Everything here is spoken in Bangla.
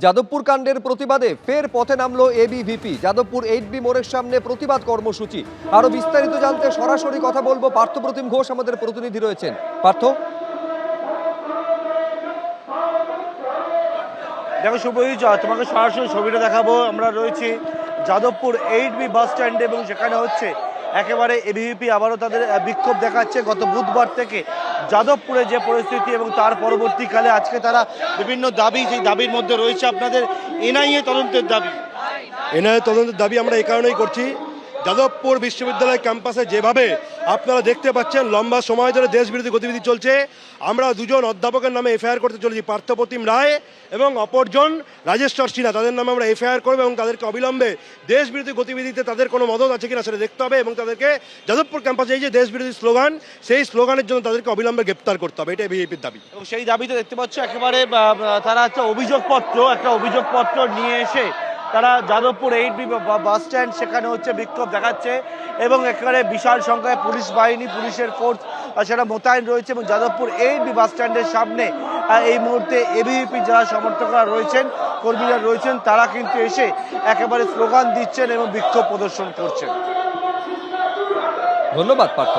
যাদবপুর কাণ্ডের প্রতিবাদে ফের পথে নামলো এবিভিপি। যাদবপুর 8B মোড়ের সামনে প্রতিবাদ কর্মসূচি। আরো বিস্তারিত জানতে সরাসরি কথা বলবো পার্থপ্রতিম ঘোষ, আমাদের প্রতিনিধি রয়েছেন। পার্থ, দেখো শুভজিৎ, তোমাকে সরাসরি ছবিটা দেখাবো। আমরা রয়েছি যাদবপুর 8B বাস স্ট্যান্ডে এবং সেখানে হচ্ছে একেবারে এবিভিপি আবারও তাদের বিক্ষোভ দেখাচ্ছে। গত বুধবার থেকে যাদবপুরে যে পরিস্থিতি এবং তার পরবর্তীকালে আজকে তারা বিভিন্ন দাবি, সেই দাবির মধ্যে রয়েছে আপনাদের এনআইএ তদন্তের দাবি। এনআইএ তদন্তের দাবি আমরা এই কারণেই করছি, যাদবপুর বিশ্ববিদ্যালয় ক্যাম্পাসে যেভাবে আপনারা দেখতে পাচ্ছেন লম্বা সময় ধরে দেশবিরোধী গতিবিধি চলছে। আমরা দুজন অধ্যাপকের নামে এফআইআর করতে চলেছি, পার্থপ্রতিম রায় এবং অপরজন রাজেশ্বর সিনহা, তাদের নামে আমরা এফআইআর করবো এবং তাদেরকে অবিলম্বে দেশবিরোধী গতিবিধিতে তাদের কোনো মদত আছে কিনা সেটা দেখতে হবে এবং তাদেরকে যাদবপুর ক্যাম্পাসে এই যে দেশবিরোধী স্লোগান, সেই স্লোগানের জন্য তাদেরকে অবিলম্বে গ্রেপ্তার করতে হবে, এটা এবিভিপির দাবি। এবং সেই দাবিতে দেখতে পাচ্ছ একেবারে তারা একটা অভিযোগপত্র নিয়ে এসে তারা যাদবপুর 8B বাস স্ট্যান্ড সেখানে হচ্ছে বিক্ষোভ দেখাচ্ছে এবং একেবারে বিশাল সংখ্যায় পুলিশ বাহিনী, পুলিশের ফোর্স সেটা মোতায়েন রয়েছে এবং যাদবপুর 8B বাস স্ট্যান্ডের সামনে এই মুহূর্তে এবিভিপি যারা সমর্থকরা রয়েছেন, কর্মীরা রয়েছেন, তারা কিন্তু এসে একেবারে স্লোগান দিচ্ছেন এবং বিক্ষোভ প্রদর্শন করছেন। ধন্যবাদ পার্থ।